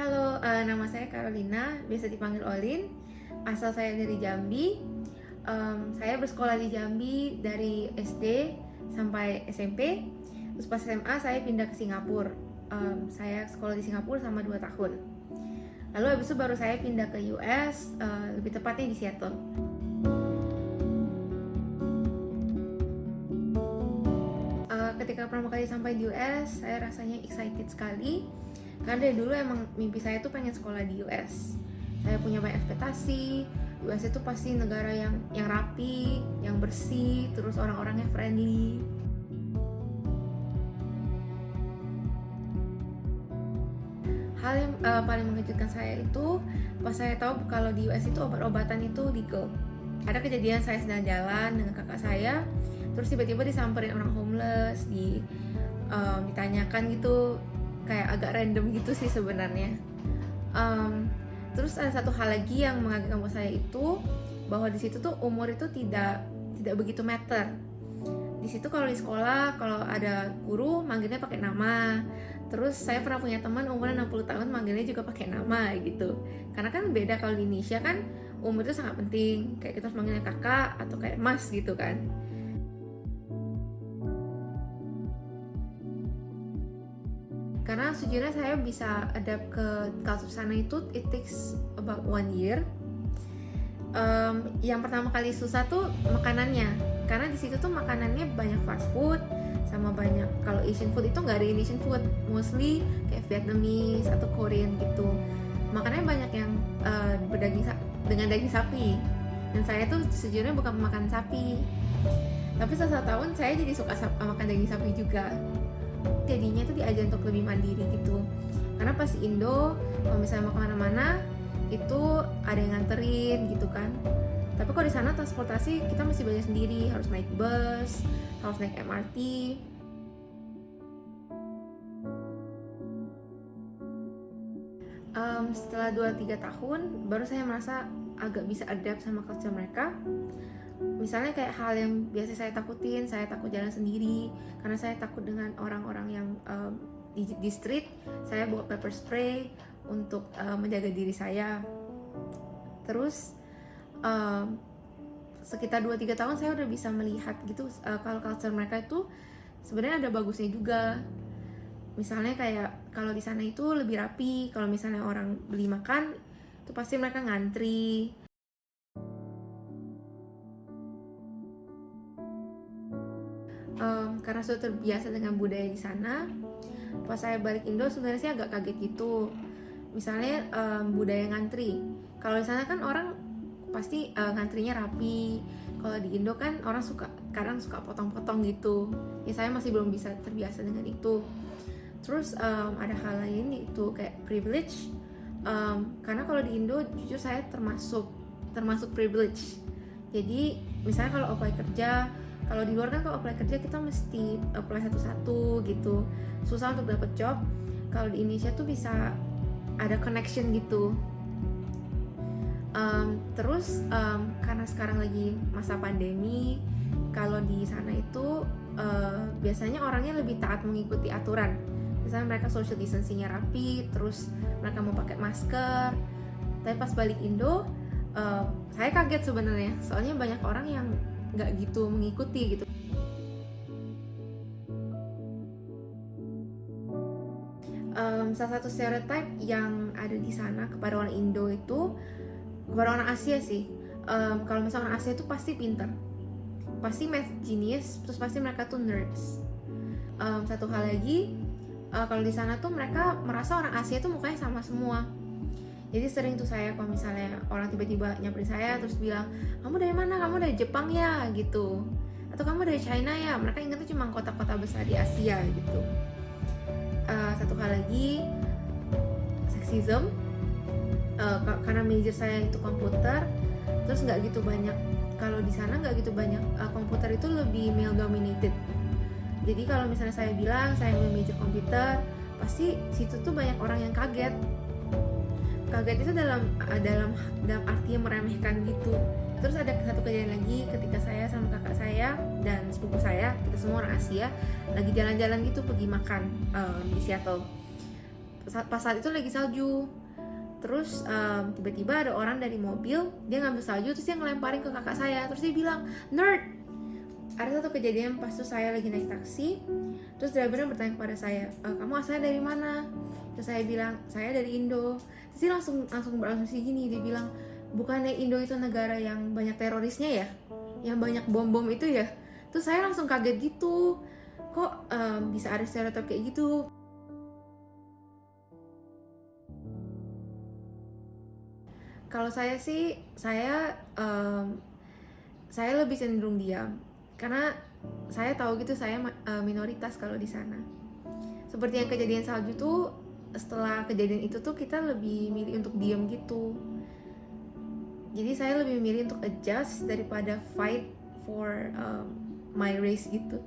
Halo, nama saya Carolina, biasa dipanggil Olin. Asal saya dari Jambi. Saya bersekolah di Jambi dari SD sampai SMP. Terus pas SMA saya pindah ke Singapura. Saya sekolah di Singapura selama 2 tahun. Lalu habis itu baru saya pindah ke US, lebih tepatnya di Seattle. Ketika pertama kali sampai di US, saya rasanya excited sekali. Karena dari dulu emang mimpi saya tuh pengen sekolah di US. Saya punya banyak ekspektasi. US itu pasti negara yang rapi, yang bersih, terus orang-orangnya friendly. Hal yang paling mengejutkan saya itu pas saya tahu kalau di US itu obat-obatan itu legal. Ada kejadian saya sedang jalan dengan kakak saya, terus tiba-tiba disamperin orang homeless, ditanyakan gitu, kayak agak random gitu sih sebenarnya. Terus ada satu hal lagi yang mengagetkan buat saya itu bahwa di situ tuh umur itu tidak begitu matter. Di situ kalau di sekolah kalau ada guru manggilnya pakai nama. Terus saya pernah punya teman umurnya 60 tahun manggilnya juga pakai nama gitu. Karena kan beda, kalau di Indonesia kan umur itu sangat penting. Kayak kita harus manggilnya kakak atau kayak mas gitu kan. Karena sejujurnya saya bisa adapt ke culture sana itu it takes about 1 year. Yang pertama kali susah tuh makanannya, karena di situ tuh makanannya banyak fast food sama banyak, kalau Asian food itu nggak ada Indonesian food, mostly kayak Vietnamese atau Korean gitu. Makanannya banyak yang dengan daging sapi, dan saya tuh sejujurnya bukan pemakan sapi. Tapi setelah tahun saya jadi suka makan daging sapi juga. Jadinya tuh diajar untuk lebih mandiri gitu. Karena pas di Indo kalau misalnya mau kemana-mana itu ada yang nganterin gitu kan. Tapi kalau di sana transportasi kita mesti bayar sendiri, harus naik bus, harus naik MRT. Setelah 2-3 tahun baru saya merasa agak bisa adapt sama culture mereka. Misalnya kayak hal yang biasa saya takutin, saya takut jalan sendiri karena saya takut dengan orang-orang yang di street. Saya bawa pepper spray untuk menjaga diri saya. Terus sekitar 2-3 tahun saya udah bisa melihat gitu kalau culture mereka itu sebenarnya ada bagusnya juga. Misalnya kayak kalau di sana itu lebih rapi, kalau misalnya orang beli makan itu pasti mereka ngantri. Karena sudah terbiasa dengan budaya di sana, pas saya balik Indo sebenarnya sih agak kaget gitu. Misalnya budaya ngantri, kalau di sana kan orang pasti ngantrinya rapi. Kalau di Indo kan orang kadang suka potong-potong gitu. Ya saya masih belum bisa terbiasa dengan itu. Terus ada hal lain itu kayak privilege. Karena kalau di Indo jujur saya termasuk privilege. Jadi misalnya kalau apply kerja, kalau di luar kan kalau apply kerja kita mesti apply satu-satu gitu, susah untuk dapat job. Kalau di Indonesia tuh bisa ada connection gitu. Terus karena sekarang lagi masa pandemi, kalau di sana itu biasanya orangnya lebih taat mengikuti aturan. Misalnya mereka social distancingnya rapi, terus mereka mau pakai masker. Tapi pas balik Indo, saya kaget sebenarnya, soalnya banyak orang yang nggak gitu mengikuti gitu. Salah satu stereotype yang ada di sana kepada orang Indo itu, kepada orang Asia sih, kalau misalnya orang Asia itu pasti pinter, pasti math genius, terus pasti mereka tuh nerds. Satu hal lagi, kalau di sana tuh mereka merasa orang Asia tuh mukanya sama semua. Jadi sering tuh saya kalau misalnya orang tiba-tiba nyamperin saya terus bilang, kamu dari mana? Kamu dari Jepang ya gitu, atau kamu dari China ya. Mereka ingatnya cuma kota-kota besar di Asia gitu. Satu hal lagi, sexism. Karena major saya itu komputer, terus nggak gitu banyak, kalau di sana nggak gitu banyak, komputer itu lebih male dominated. Jadi kalau misalnya saya bilang saya ambil major komputer, pasti situ tuh banyak orang yang kaget itu dalam arti yang meremehkan gitu. Terus ada satu kejadian lagi ketika saya sama kakak saya dan sepupu saya, kita semua orang Asia, lagi jalan-jalan gitu pergi makan di Seattle. pas saat itu lagi salju. Terus tiba-tiba ada orang dari mobil, dia ngambil salju terus dia ngelemparin ke kakak saya. Terus dia bilang, "Nerd." Ada satu kejadian pas tuh saya lagi naik taksi, terus drivernya bertanya kepada saya, "Kamu asalnya dari mana?" Terus saya bilang, "Saya dari Indo." Terus dia langsung berasumsi gini, dia bilang, "Bukannya Indo itu negara yang banyak terorisnya ya? Yang banyak bom-bom itu ya?" Terus saya langsung kaget gitu, kok bisa ada stereotip kayak gitu. Kalau saya sih, saya lebih cenderung diam karena saya tahu gitu saya minoritas kalau di sana. Seperti yang kejadian salju tuh, setelah kejadian itu tuh kita lebih milih untuk diam gitu. Jadi saya lebih milih untuk adjust daripada fight for my race gitu.